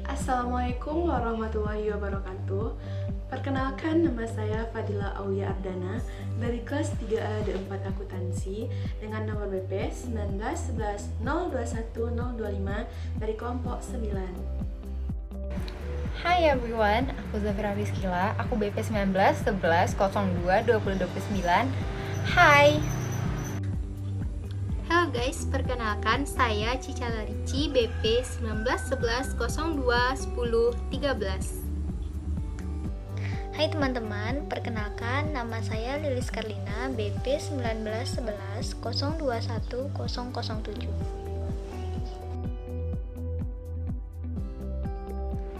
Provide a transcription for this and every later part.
Assalamualaikum warahmatullahi wabarakatuh. Perkenalkan, nama saya Fadila Aulia Ardana dari kelas 3A D4 Akuntansi dengan nomor BP 1911021 dari kelompok 9. Hai everyone, aku Zafira Rizkila, aku BP 1911022029. Hai. Halo guys, perkenalkan saya Cica Larici BP 1911021013. Hai teman-teman, perkenalkan nama saya Lilis Karlina BP 1911021007.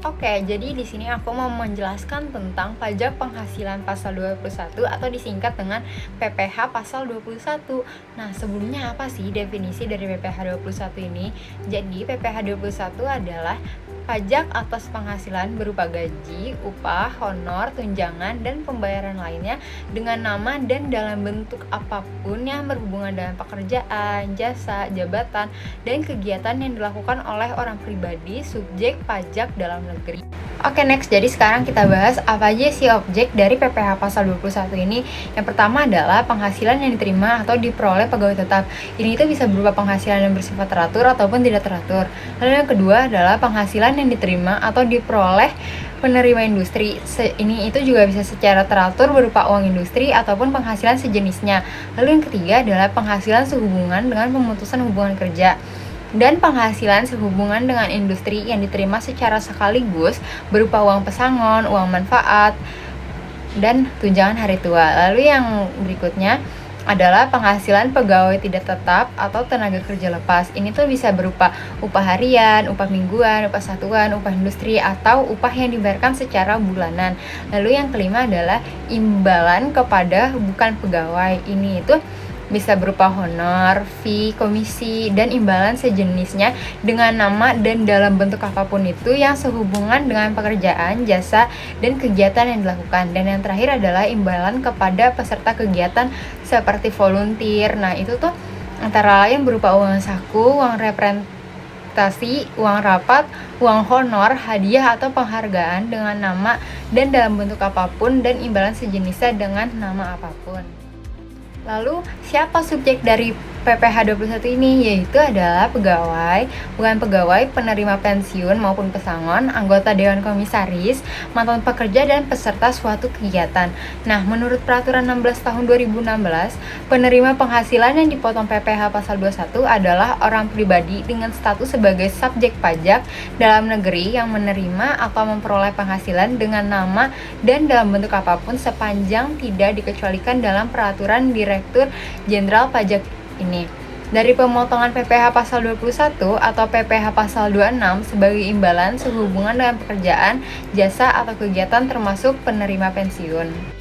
Oke, jadi di sini aku mau menjelaskan tentang pajak penghasilan pasal 21 atau disingkat dengan PPh pasal 21. Nah, sebelumnya apa sih definisi dari PPh 21 ini? Jadi, PPh 21 adalah pajak atas penghasilan berupa gaji, upah, honor, tunjangan, dan pembayaran lainnya dengan nama dan dalam bentuk apapun yang berhubungan dengan pekerjaan, jasa, jabatan, dan kegiatan yang dilakukan oleh orang pribadi subjek pajak dalam negeri. Oke, next. Jadi sekarang kita bahas apa aja sih objek dari PPh pasal 21 ini. Yang pertama adalah penghasilan yang diterima atau diperoleh pegawai tetap. Ini itu bisa berupa penghasilan yang bersifat teratur ataupun tidak teratur. Lalu yang kedua adalah penghasilan yang diterima atau diperoleh penerima industri. Ini itu juga bisa secara teratur berupa uang industri ataupun penghasilan sejenisnya. Lalu yang ketiga adalah penghasilan sehubungan dengan pemutusan hubungan kerja dan penghasilan sehubungan dengan industri yang diterima secara sekaligus berupa uang pesangon, uang manfaat, dan tunjangan hari tua. Lalu yang berikutnya adalah penghasilan pegawai tidak tetap atau tenaga kerja lepas. Ini tuh bisa berupa upah harian, upah mingguan, upah satuan, upah industri, atau upah yang dibayarkan secara bulanan. Lalu yang kelima adalah imbalan kepada bukan pegawai. Ini itu bisa berupa honor, fee, komisi, dan imbalan sejenisnya dengan nama dan dalam bentuk apapun itu yang sehubungan dengan pekerjaan, jasa, dan kegiatan yang dilakukan. Dan yang terakhir adalah imbalan kepada peserta kegiatan seperti volunteer. Nah, itu tuh antara lain berupa uang saku, uang representasi, uang rapat, uang honor, hadiah atau penghargaan dengan nama dan dalam bentuk apapun, dan imbalan sejenisnya dengan nama apapun. Lalu, siapa subjek dari PPh 21 ini? Yaitu adalah pegawai, bukan pegawai, penerima pensiun maupun pesangon, anggota Dewan Komisaris, mantan pekerja, dan peserta suatu kegiatan. Nah, menurut Peraturan 16 tahun 2016, penerima penghasilan yang dipotong PPh pasal 21 adalah orang pribadi dengan status sebagai subjek pajak dalam negeri yang menerima atau memperoleh penghasilan dengan nama dan dalam bentuk apapun sepanjang tidak dikecualikan dalam Peraturan Direktur Jenderal Pajak ini. Dari pemotongan PPh pasal 21 atau PPh pasal 26 sebagai imbalan sehubungan dengan pekerjaan, jasa, atau kegiatan termasuk penerima pensiun.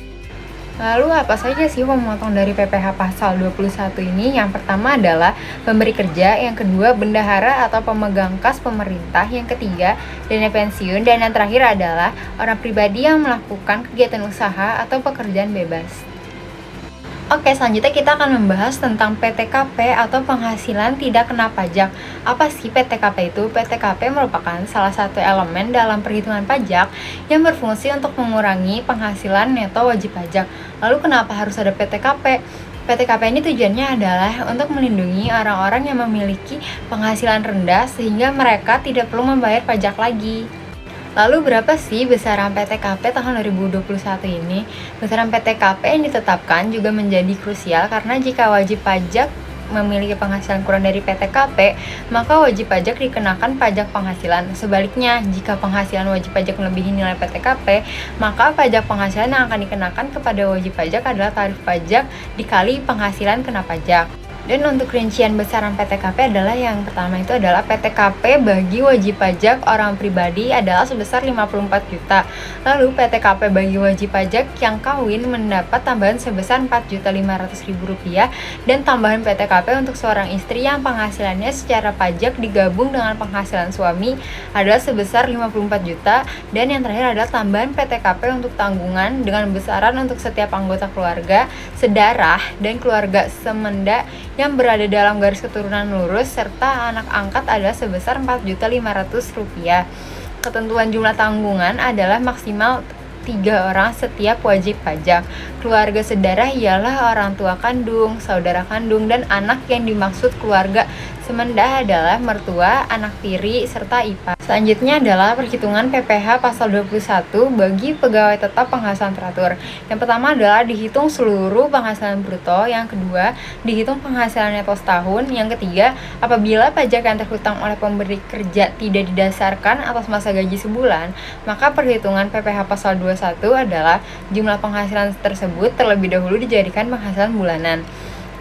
Lalu apa saja sih pemotong dari PPh pasal 21 ini? Yang pertama adalah pemberi kerja, yang kedua bendahara atau pemegang kas pemerintah, yang ketiga dana pensiun, dan yang terakhir adalah orang pribadi yang melakukan kegiatan usaha atau pekerjaan bebas. Oke, selanjutnya kita akan membahas tentang PTKP atau penghasilan tidak kena pajak. Apa sih PTKP itu? PTKP merupakan salah satu elemen dalam perhitungan pajak yang berfungsi untuk mengurangi penghasilan neto wajib pajak. Lalu kenapa harus ada PTKP? PTKP ini tujuannya adalah untuk melindungi orang-orang yang memiliki penghasilan rendah sehingga mereka tidak perlu membayar pajak lagi. Lalu berapa sih besaran PTKP tahun 2021 ini? Besaran PTKP yang ditetapkan juga menjadi krusial karena jika wajib pajak memiliki penghasilan kurang dari PTKP, maka wajib pajak dikenakan pajak penghasilan. Sebaliknya, jika penghasilan wajib pajak melebihi nilai PTKP, maka pajak penghasilan yang akan dikenakan kepada wajib pajak adalah tarif pajak dikali penghasilan kena pajak. Dan untuk rincian besaran PTKP adalah yang pertama itu adalah PTKP bagi wajib pajak orang pribadi adalah sebesar 54 juta. Lalu PTKP bagi wajib pajak yang kawin mendapat tambahan sebesar 4.500.000 rupiah dan tambahan PTKP untuk seorang istri yang penghasilannya secara pajak digabung dengan penghasilan suami adalah sebesar 54 juta. Dan yang terakhir adalah tambahan PTKP untuk tanggungan dengan besaran untuk setiap anggota keluarga, sedarah, dan keluarga semenda yang berada dalam garis keturunan lurus serta anak angkat adalah sebesar 4.500.000 rupiah. Ketentuan jumlah tanggungan adalah maksimal 3 orang setiap wajib pajak. Keluarga sedarah ialah orang tua kandung, saudara kandung, dan anak yang dimaksud keluarga semenda adalah mertua, anak tiri, serta ipar. Selanjutnya adalah perhitungan PPh pasal 21 bagi pegawai tetap penghasilan teratur. Yang pertama adalah dihitung seluruh penghasilan bruto, yang kedua dihitung penghasilan neto setahun, yang ketiga apabila pajak yang terhutang oleh pemberi kerja tidak didasarkan atas masa gaji sebulan, maka perhitungan PPh pasal 21 adalah jumlah penghasilan tersebut terlebih dahulu dijadikan penghasilan bulanan.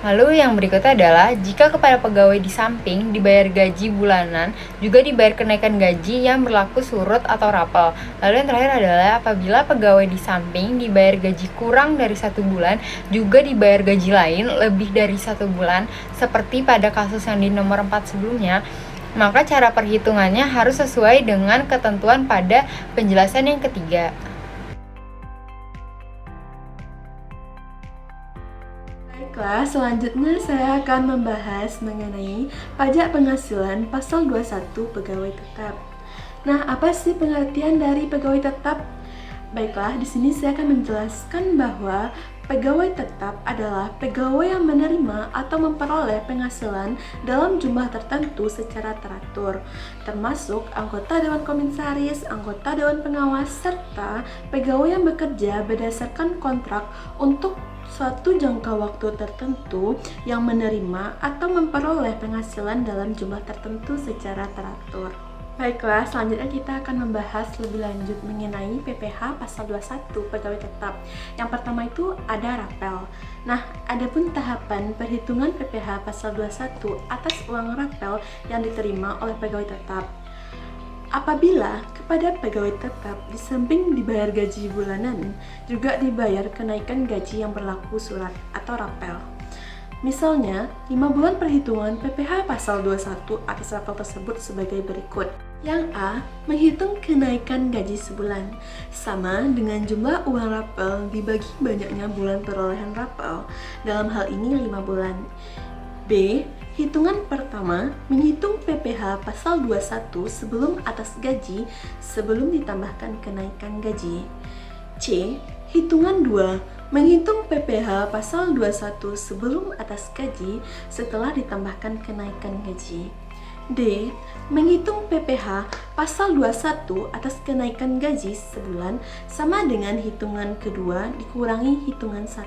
Lalu yang berikutnya adalah jika kepada pegawai di samping dibayar gaji bulanan, juga dibayar kenaikan gaji yang berlaku surut atau rapel. Lalu yang terakhir adalah apabila pegawai di samping dibayar gaji kurang dari 1 bulan, juga dibayar gaji lain lebih dari 1 bulan, seperti pada kasus yang di nomor 4 sebelumnya, maka cara perhitungannya harus sesuai dengan ketentuan pada penjelasan yang ketiga. Baiklah, selanjutnya saya akan membahas mengenai pajak penghasilan pasal 21 pegawai tetap. Nah, apa sih pengertian dari pegawai tetap? Baiklah, di sini saya akan menjelaskan bahwa pegawai tetap adalah pegawai yang menerima atau memperoleh penghasilan dalam jumlah tertentu secara teratur, termasuk anggota Dewan Komisaris, anggota Dewan Pengawas, serta pegawai yang bekerja berdasarkan kontrak untuk suatu jangka waktu tertentu yang menerima atau memperoleh penghasilan dalam jumlah tertentu secara teratur. Baiklah, selanjutnya kita akan membahas lebih lanjut mengenai PPh pasal 21 pegawai tetap. Yang pertama itu ada rapel. Nah, adapun tahapan perhitungan PPh pasal 21 atas uang rapel yang diterima oleh pegawai tetap. Apabila kepada pegawai tetap di samping dibayar gaji bulanan, juga dibayar kenaikan gaji yang berlaku surat atau rapel. Misalnya, 5 bulan perhitungan PPh pasal 21 atas rapel tersebut sebagai berikut. Yang A, menghitung kenaikan gaji sebulan, sama dengan jumlah uang rapel dibagi banyaknya bulan perolehan rapel, dalam hal ini 5 bulan. B, hitungan pertama, menghitung PPh pasal 21 sebelum atas gaji sebelum ditambahkan kenaikan gaji. C, hitungan 2, menghitung PPh pasal 21 sebelum atas gaji setelah ditambahkan kenaikan gaji. D, menghitung PPh pasal 21 atas kenaikan gaji sebulan sama dengan hitungan kedua dikurangi hitungan 1.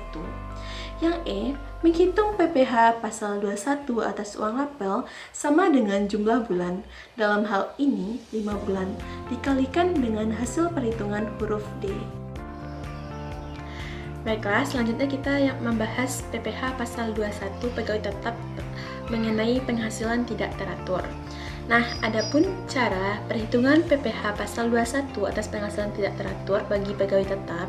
Yang E, menghitung PPh pasal 21 atas uang rapel sama dengan jumlah bulan. Dalam hal ini 5 bulan dikalikan dengan hasil perhitungan huruf D. Baiklah, selanjutnya kita yang membahas PPh pasal 21 pegawai tetap mengenai penghasilan tidak teratur. Nah, adapun cara perhitungan PPh pasal 21 atas penghasilan tidak teratur bagi pegawai tetap,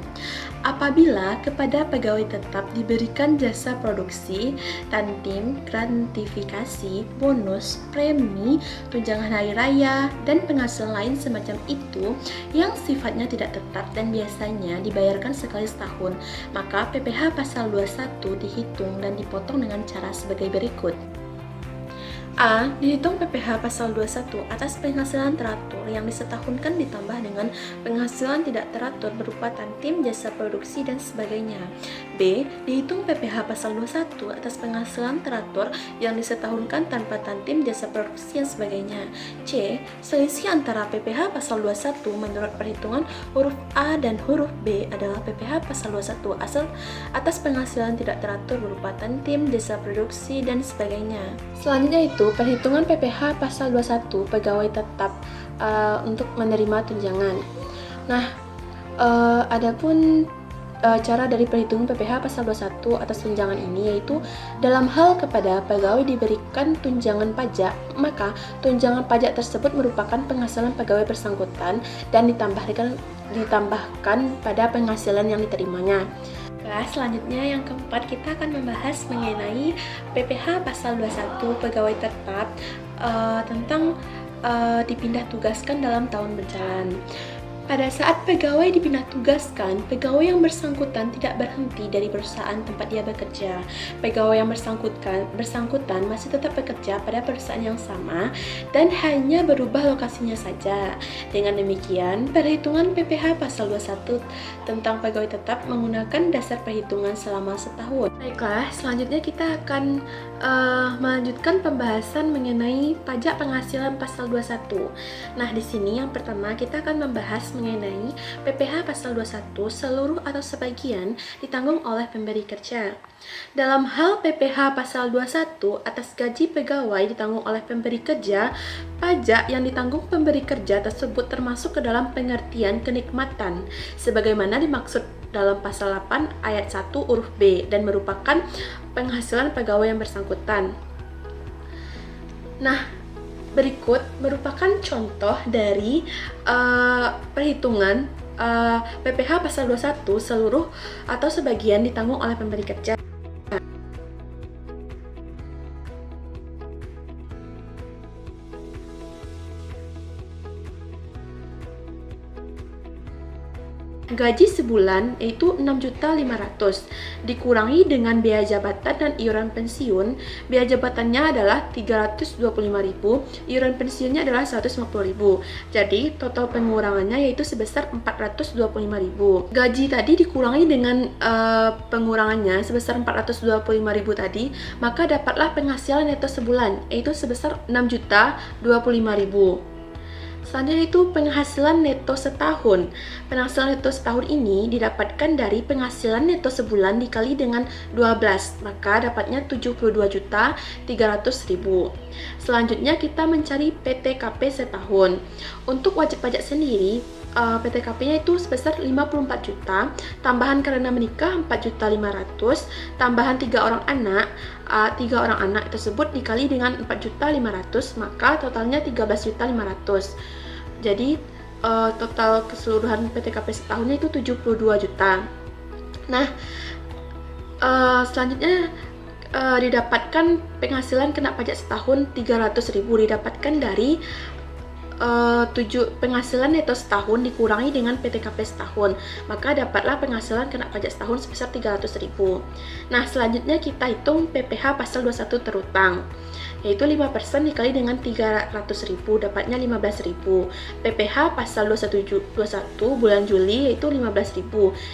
apabila kepada pegawai tetap diberikan jasa produksi, tantim, gratifikasi, bonus, premi, tunjangan hari raya, dan penghasilan lain semacam itu yang sifatnya tidak tetap dan biasanya dibayarkan sekali setahun, maka PPh pasal 21 dihitung dan dipotong dengan cara sebagai berikut. A. Dihitung PPh pasal 21 atas penghasilan teratur yang disetahunkan ditambah dengan penghasilan tidak teratur berupa tantim, jasa produksi, dan sebagainya. B. Dihitung PPh pasal 21 atas penghasilan teratur yang disetahunkan tanpa tantim, jasa produksi, dan sebagainya. C. Selisih antara PPh pasal 21 menurut perhitungan huruf A dan huruf B adalah PPh pasal 21 atas penghasilan tidak teratur berupa tantim, jasa produksi, dan sebagainya. Selanjutnya itu perhitungan PPh pasal 21 pegawai tetap untuk menerima tunjangan. Nah, adapun cara dari perhitungan PPh pasal 21 atas tunjangan ini, yaitu dalam hal kepada pegawai diberikan tunjangan pajak, maka tunjangan pajak tersebut merupakan penghasilan pegawai bersangkutan dan ditambahkan pada penghasilan yang diterimanya. Selanjutnya yang keempat, kita akan membahas mengenai PPh pasal 21 pegawai tetap tentang dipindah tugaskan dalam tahun berjalan. Pada saat pegawai dipindah tugaskan, pegawai yang bersangkutan tidak berhenti dari perusahaan tempat dia bekerja. Pegawai yang bersangkutan masih tetap bekerja pada perusahaan yang sama dan hanya berubah lokasinya saja. Dengan demikian, perhitungan PPh pasal 21 tentang pegawai tetap menggunakan dasar perhitungan selama setahun. Baiklah, selanjutnya kita akan melanjutkan pembahasan mengenai pajak penghasilan pasal 21. Nah, di sini yang pertama kita akan membahas mengenai PPh pasal 21 seluruh atau sebagian ditanggung oleh pemberi kerja. Dalam hal PPh pasal 21 atas gaji pegawai ditanggung oleh pemberi kerja, pajak yang ditanggung pemberi kerja tersebut termasuk ke dalam pengertian kenikmatan sebagaimana dimaksud dalam pasal 8 ayat 1 huruf B dan merupakan penghasilan pegawai yang bersangkutan. Nah, berikut merupakan contoh dari perhitungan PPh pasal 21 seluruh atau sebagian ditanggung oleh pemberi kerja. Gaji sebulan yaitu 6.500.000 dikurangi dengan biaya jabatan dan iuran pensiun. Biaya jabatannya adalah 325.000, iuran pensiunnya adalah 150.000. Jadi total pengurangannya yaitu sebesar 425.000. Gaji tadi dikurangi dengan pengurangannya sebesar 425.000 tadi, maka dapatlah penghasilan neto sebulan yaitu sebesar 6.025.000. Selanjutnya itu penghasilan neto setahun. Penghasilan neto setahun ini didapatkan dari penghasilan neto sebulan dikali dengan 12, maka dapatnya 72.300.000. Selanjutnya kita mencari PTKP setahun. Untuk wajib pajak sendiri, PTKP-nya itu sebesar 54 juta, tambahan karena menikah 4.500.000, tambahan 3 orang anak, 3 orang anak tersebut dikali dengan 4.500.000, maka totalnya 13.500.000. Jadi total keseluruhan PTKP setahunnya itu 72 juta. Nah, selanjutnya didapatkan penghasilan kena pajak setahun 300.000 didapatkan dari penghasilan neto setahun dikurangi dengan PTKP setahun, maka dapatlah penghasilan kena pajak setahun sebesar 300.000. Nah, selanjutnya kita hitung PPh pasal 21 terutang, yaitu 5% dikali dengan 300.000 dapatnya 15.000. PPh pasal 21 bulan Juli yaitu 15.000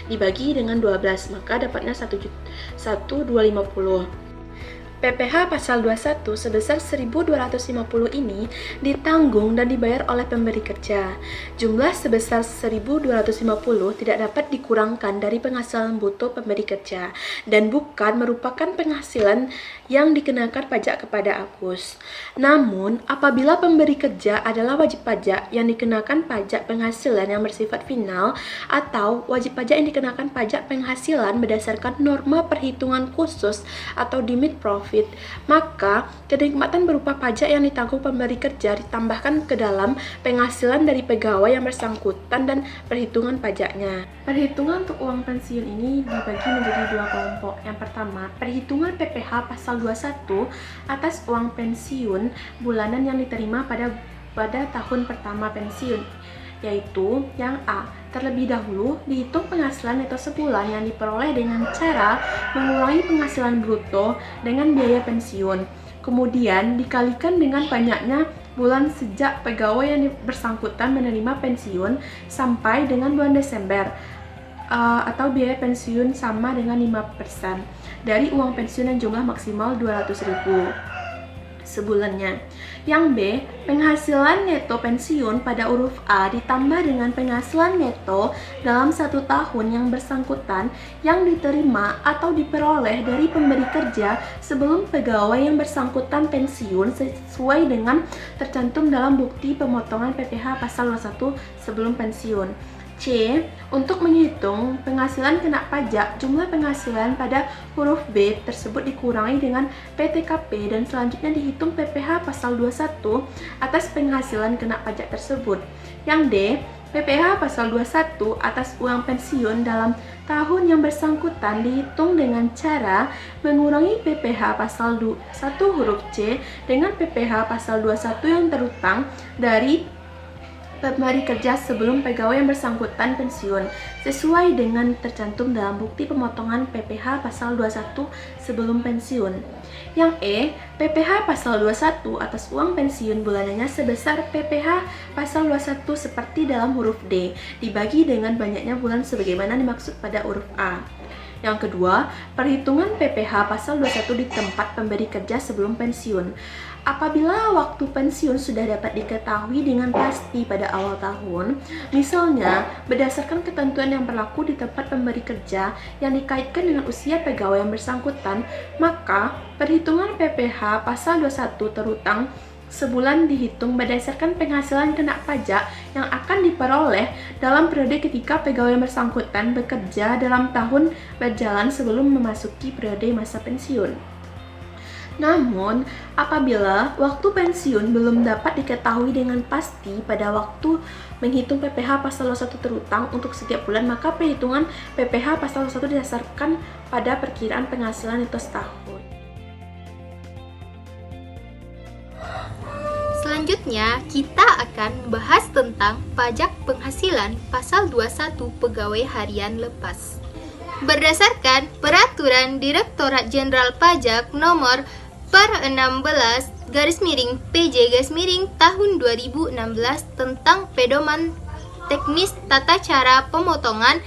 dibagi dengan 12, maka dapatnya 1.250. PPh pasal 21 sebesar 1.250 ini ditanggung dan dibayar oleh pemberi kerja. Jumlah sebesar 1.250 tidak dapat dikurangkan dari penghasilan bruto pemberi kerja dan bukan merupakan penghasilan yang dikenakan pajak kepada Agus. Namun, apabila pemberi kerja adalah wajib pajak yang dikenakan pajak penghasilan yang bersifat final atau wajib pajak yang dikenakan pajak penghasilan berdasarkan norma perhitungan khusus atau limit profit, maka kenikmatan berupa pajak yang ditanggung pemberi kerja ditambahkan ke dalam penghasilan dari pegawai yang bersangkutan dan perhitungan pajaknya. Perhitungan untuk uang pensiun ini dibagi menjadi dua kelompok. Yang pertama, perhitungan PPh pasal 21 atas uang pensiun bulanan yang diterima pada tahun pertama pensiun, yaitu yang A. Terlebih dahulu dihitung penghasilan neto sebulan yang diperoleh dengan cara mengurangi penghasilan bruto dengan biaya pensiun, kemudian dikalikan dengan banyaknya bulan sejak pegawai yang bersangkutan menerima pensiun sampai dengan bulan Desember, atau biaya pensiun sama dengan 5% dari uang pensiun yang jumlah maksimal 200.000 sebulannya. Yang B, penghasilan neto pensiun pada huruf A ditambah dengan penghasilan neto dalam 1 tahun yang bersangkutan yang diterima atau diperoleh dari pemberi kerja sebelum pegawai yang bersangkutan pensiun sesuai dengan tercantum dalam bukti pemotongan PPh pasal 21 sebelum pensiun. C. Untuk menghitung penghasilan kena pajak, jumlah penghasilan pada huruf B tersebut dikurangi dengan PTKP dan selanjutnya dihitung PPh pasal 21 atas penghasilan kena pajak tersebut. Yang D. PPh pasal 21 atas uang pensiun dalam tahun yang bersangkutan dihitung dengan cara mengurangi PPh pasal 1 huruf C dengan PPh pasal 21 yang terutang dari pemberi kerja sebelum pegawai yang bersangkutan pensiun sesuai dengan tercantum dalam bukti pemotongan PPh pasal 21 sebelum pensiun. Yang E, PPh pasal 21 atas uang pensiun bulanannya sebesar PPh pasal 21 seperti dalam huruf D dibagi dengan banyaknya bulan sebagaimana dimaksud pada huruf A. Yang kedua, perhitungan PPh pasal 21 di tempat pemberi kerja sebelum pensiun. Apabila waktu pensiun sudah dapat diketahui dengan pasti pada awal tahun, misalnya berdasarkan ketentuan yang berlaku di tempat pemberi kerja yang dikaitkan dengan usia pegawai yang bersangkutan, maka perhitungan PPh pasal 21 terutang sebulan dihitung berdasarkan penghasilan kena pajak yang akan diperoleh dalam periode ketika pegawai yang bersangkutan bekerja dalam tahun berjalan sebelum memasuki periode masa pensiun. Namun, apabila waktu pensiun belum dapat diketahui dengan pasti pada waktu menghitung PPh pasal 21 terutang untuk setiap bulan, maka perhitungan PPh pasal 21 didasarkan pada perkiraan penghasilan itu setahun. Selanjutnya, kita akan membahas tentang pajak penghasilan pasal 21 pegawai harian lepas. Berdasarkan Peraturan Direktorat Jenderal Pajak Nomor per 16 PJ tahun 2016 tentang pedoman teknis tata cara pemotongan,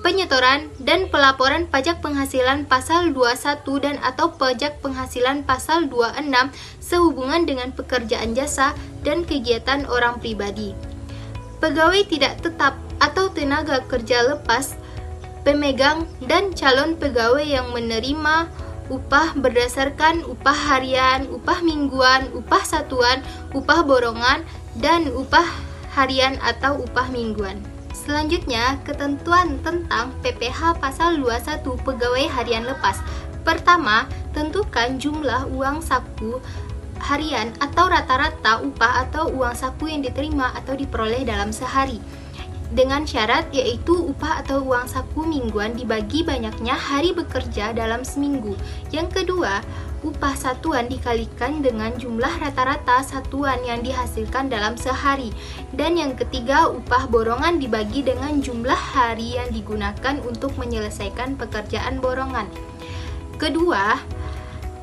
penyetoran, dan pelaporan pajak penghasilan pasal 21 dan atau pajak penghasilan pasal 26 sehubungan dengan pekerjaan jasa dan kegiatan orang pribadi. Pegawai tidak tetap atau tenaga kerja lepas, pemegang dan calon pegawai yang menerima upah berdasarkan upah harian, upah mingguan, upah satuan, upah borongan, dan upah harian atau upah mingguan. Selanjutnya, ketentuan tentang PPh pasal 21 pegawai harian lepas. Pertama, tentukan jumlah uang saku harian atau rata-rata upah atau uang saku yang diterima atau diperoleh dalam sehari. Dengan syarat yaitu upah atau uang saku mingguan dibagi banyaknya hari bekerja dalam seminggu. Yang kedua, upah satuan dikalikan dengan jumlah rata-rata satuan yang dihasilkan dalam sehari. Dan yang ketiga, upah borongan dibagi dengan jumlah hari yang digunakan untuk menyelesaikan pekerjaan borongan. Kedua,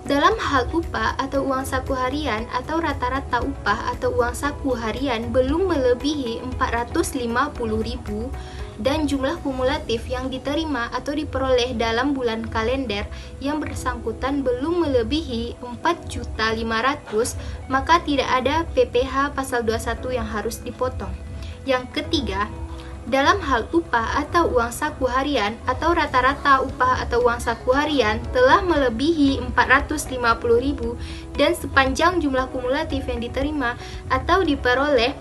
dalam hal upah atau uang saku harian atau rata-rata upah atau uang saku harian belum melebihi 450.000 dan jumlah kumulatif yang diterima atau diperoleh dalam bulan kalender yang bersangkutan belum melebihi 4.500.000, maka tidak ada PPh pasal 21 yang harus dipotong. Yang ketiga, dalam hal upah atau uang saku harian atau rata-rata upah atau uang saku harian telah melebihi 450.000 dan sepanjang jumlah kumulatif yang diterima atau diperoleh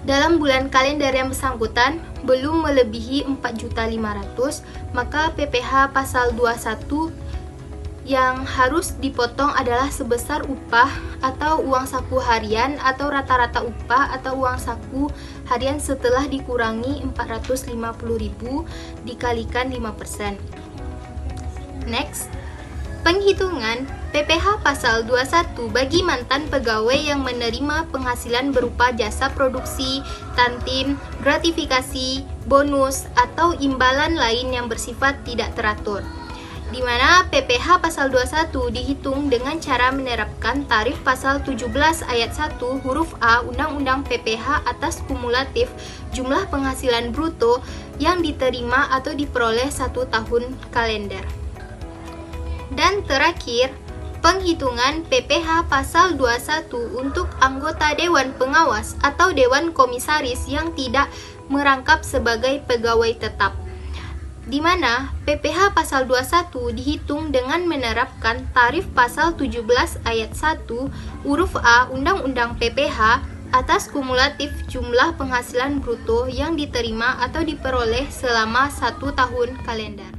dalam bulan kalender yang bersangkutan belum melebihi 4.500.000, maka PPh pasal 21 yang harus dipotong adalah sebesar upah atau uang saku harian atau rata-rata upah atau uang saku harian setelah dikurangi 450.000 dikalikan 5%. Next, penghitungan PPh pasal 21 bagi mantan pegawai yang menerima penghasilan berupa jasa produksi, tantim, gratifikasi, bonus, atau imbalan lain yang bersifat tidak teratur, di mana PPh pasal 21 dihitung dengan cara menerapkan tarif pasal 17 ayat 1 huruf A Undang-Undang PPh atas kumulatif jumlah penghasilan bruto yang diterima atau diperoleh 1 tahun kalender. Dan terakhir, penghitungan PPh pasal 21 untuk anggota Dewan Pengawas atau Dewan Komisaris yang tidak merangkap sebagai pegawai tetap, di mana PPh pasal 21 dihitung dengan menerapkan tarif pasal 17 ayat 1 huruf A Undang-Undang PPh atas kumulatif jumlah penghasilan bruto yang diterima atau diperoleh selama 1 tahun kalender.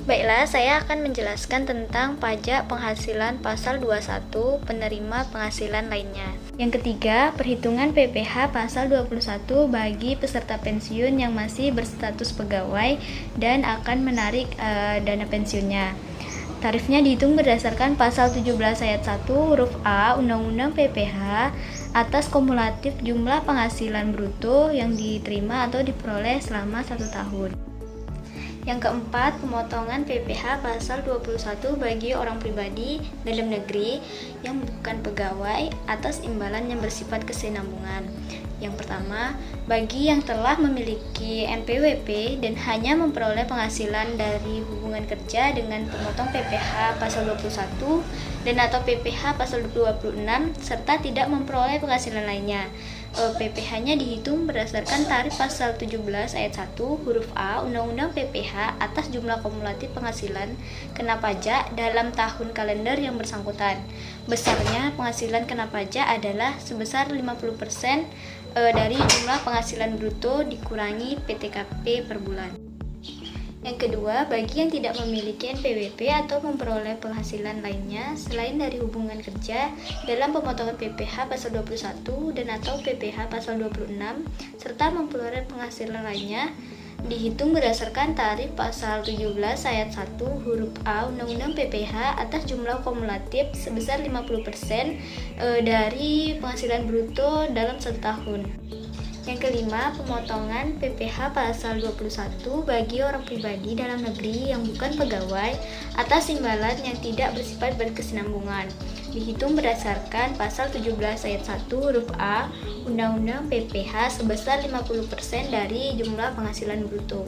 Baiklah, saya akan menjelaskan tentang pajak penghasilan pasal 21 penerima penghasilan lainnya. Yang ketiga, perhitungan PPh pasal 21 bagi peserta pensiun yang masih berstatus pegawai dan akan menarik dana pensiunnya. Tarifnya dihitung berdasarkan pasal 17 ayat 1 huruf A Undang-Undang PPh atas kumulatif jumlah penghasilan bruto yang diterima atau diperoleh selama 1 tahun. Yang keempat, pemotongan PPh pasal 21 bagi orang pribadi dalam negeri yang bukan pegawai atas imbalan yang bersifat kesinambungan. Yang pertama, bagi yang telah memiliki NPWP dan hanya memperoleh penghasilan dari hubungan kerja dengan pemotong PPh pasal 21 dan atau PPh pasal 26 serta tidak memperoleh penghasilan lainnya. PPh-nya dihitung berdasarkan tarif pasal 17 ayat 1 huruf A Undang-Undang PPh atas jumlah kumulatif penghasilan kena pajak dalam tahun kalender yang bersangkutan. Besarnya penghasilan kena pajak adalah sebesar 50% dari jumlah penghasilan bruto dikurangi PTKP per bulan. Yang kedua, bagi yang tidak memiliki NPWP atau memperoleh penghasilan lainnya selain dari hubungan kerja dalam pemotongan PPh pasal 21 dan atau PPh pasal 26 serta memperoleh penghasilan lainnya dihitung berdasarkan tarif pasal 17 ayat 1 huruf A Undang-Undang PPh atas jumlah kumulatif sebesar 50% dari penghasilan bruto dalam 1 tahun. Yang kelima, pemotongan PPh pasal 21 bagi orang pribadi dalam negeri yang bukan pegawai atas imbalan yang tidak bersifat berkesinambungan. Dihitung berdasarkan pasal 17 ayat 1 huruf A Undang-Undang PPh sebesar 50% dari jumlah penghasilan bruto.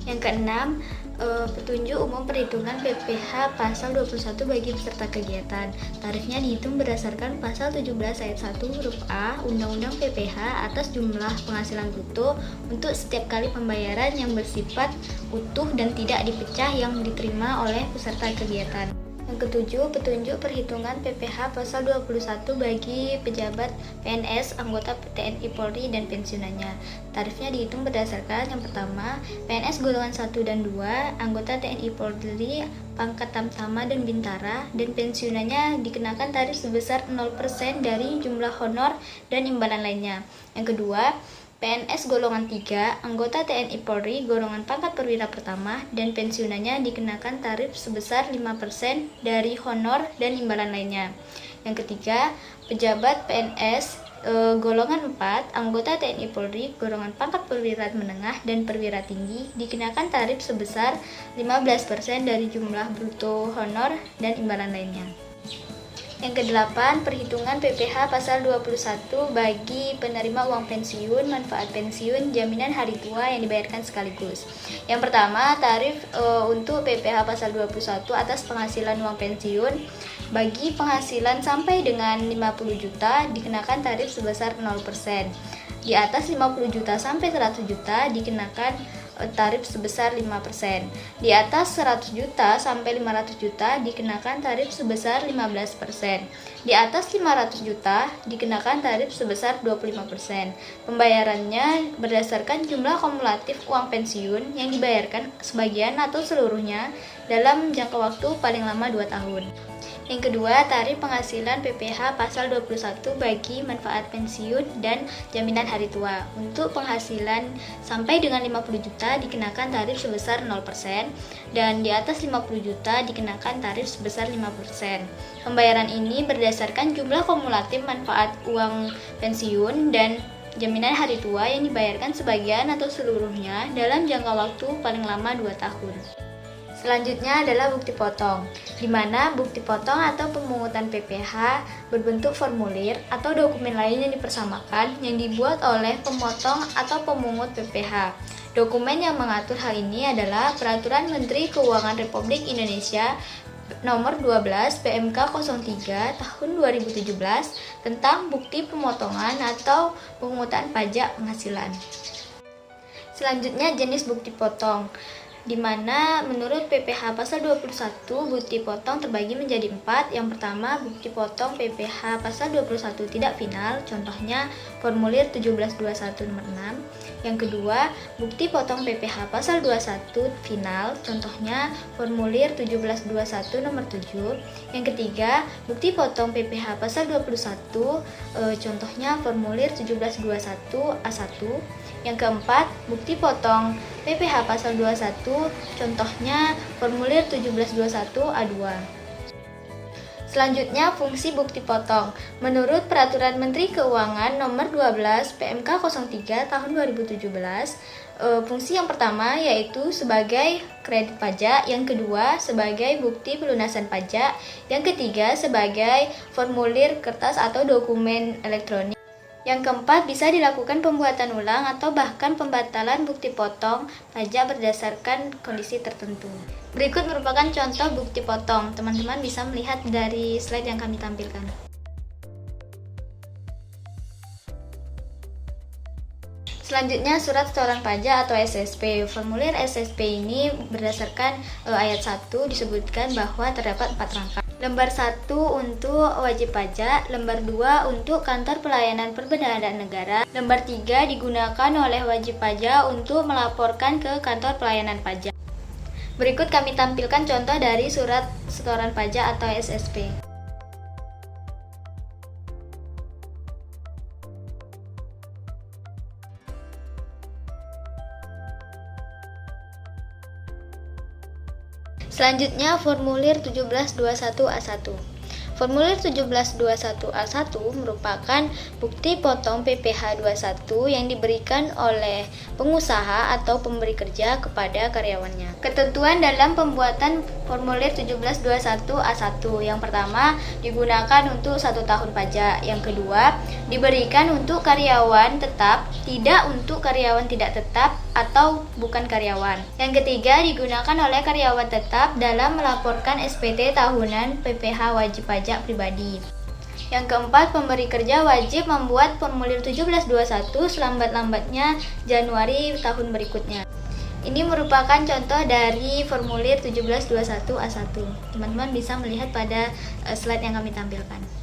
Yang keenam, petunjuk umum perhitungan PPh pasal 21 bagi peserta kegiatan. Tarifnya dihitung berdasarkan pasal 17 ayat 1 huruf A Undang-Undang PPh atas jumlah penghasilan bruto untuk setiap kali pembayaran yang bersifat utuh dan tidak dipecah yang diterima oleh peserta kegiatan. Yang ketujuh, petunjuk perhitungan PPh pasal 21 bagi pejabat PNS, anggota TNI Polri dan pensiunannya. Tarifnya dihitung berdasarkan yang pertama, PNS golongan 1 dan 2, anggota TNI Polri, pangkat Tamtama dan Bintara, dan pensiunannya dikenakan tarif sebesar 0% dari jumlah honor dan imbalan lainnya. Yang kedua, PNS golongan 3, anggota TNI Polri, golongan pangkat perwira pertama, dan pensiunannya dikenakan tarif sebesar 5% dari honor dan imbalan lainnya. Yang ketiga, pejabat PNS golongan 4, anggota TNI Polri, golongan pangkat perwira menengah dan perwira tinggi, dikenakan tarif sebesar 15% dari jumlah bruto honor dan imbalan lainnya. Yang kedelapan, perhitungan PPh pasal 21 bagi penerima uang pensiun, manfaat pensiun, jaminan hari tua yang dibayarkan sekaligus. Yang pertama, tarif untuk PPh pasal 21 atas penghasilan uang pensiun bagi penghasilan sampai dengan 50 juta dikenakan tarif sebesar 0%. Di atas 50 juta sampai 100 juta dikenakan tarif sebesar 5%. Di atas 100 juta sampai 500 juta dikenakan tarif sebesar 15%. Di atas 500 juta dikenakan tarif sebesar 25%. Pembayarannya berdasarkan jumlah kumulatif uang pensiun yang dibayarkan sebagian atau seluruhnya dalam jangka waktu paling lama 2 tahun. Yang kedua, tarif penghasilan PPh pasal 21 bagi manfaat pensiun dan jaminan hari tua. Untuk penghasilan sampai dengan 50 juta dikenakan tarif sebesar 0% dan di atas 50 juta dikenakan tarif sebesar 5%. Pembayaran ini berdasarkan jumlah kumulatif manfaat uang pensiun dan jaminan hari tua yang dibayarkan sebagian atau seluruhnya dalam jangka waktu paling lama 2 tahun. Selanjutnya adalah bukti potong, di mana bukti potong atau pemungutan PPh berbentuk formulir atau dokumen lain yang dipersamakan yang dibuat oleh pemotong atau pemungut PPh. Dokumen yang mengatur hal ini adalah Peraturan Menteri Keuangan Republik Indonesia Nomor 12 PMK 03 Tahun 2017 tentang bukti pemotongan atau pemungutan pajak penghasilan. Selanjutnya jenis bukti potong. di mana menurut PPh pasal 21 bukti potong terbagi menjadi 4. Yang pertama, bukti potong PPh pasal 21 tidak final, contohnya formulir 1721 nomor 6. Yang kedua, bukti potong PPh pasal 21 final, contohnya formulir 1721 nomor 7. Yang ketiga, bukti potong PPh pasal 21, contohnya formulir 1721 A1. Yang keempat, bukti potong PPh pasal 21, contohnya formulir 1721 A2. Selanjutnya, fungsi bukti potong. Menurut Peraturan Menteri Keuangan Nomor 12 PMK 03 Tahun 2017, fungsi yang pertama yaitu sebagai kredit pajak, yang kedua sebagai bukti pelunasan pajak, yang ketiga sebagai formulir kertas atau dokumen elektronik. Yang keempat, bisa dilakukan pembuatan ulang atau bahkan pembatalan bukti potong pajak berdasarkan kondisi tertentu. Berikut merupakan contoh bukti potong. Teman-teman bisa melihat dari slide yang kami tampilkan. Selanjutnya, surat setoran pajak atau SSP. Formulir SSP ini berdasarkan ayat 1 disebutkan bahwa terdapat 4 rangkaian. Lembar 1 untuk wajib pajak, lembar 2 untuk kantor pelayanan perbendaharaan negara, lembar 3 digunakan oleh wajib pajak untuk melaporkan ke kantor pelayanan pajak. Berikut kami tampilkan contoh dari surat setoran pajak atau SSP. Selanjutnya, formulir 1721 A1. Formulir 1721 A1 merupakan bukti potong PPh 21 yang diberikan oleh pengusaha atau pemberi kerja kepada karyawannya. Ketentuan dalam pembuatan formulir 1721 A1. Yang pertama, digunakan untuk 1 tahun pajak. Yang kedua, diberikan untuk karyawan tetap, tidak untuk karyawan tidak tetap atau bukan karyawan. Yang ketiga, digunakan oleh karyawan tetap dalam melaporkan SPT tahunan PPh wajib pajak pribadi. Yang keempat, pemberi kerja wajib membuat formulir 1721 selambat-lambatnya Januari tahun berikutnya. Ini merupakan contoh dari formulir 1721 A1. Teman-teman bisa melihat pada slide yang kami tampilkan.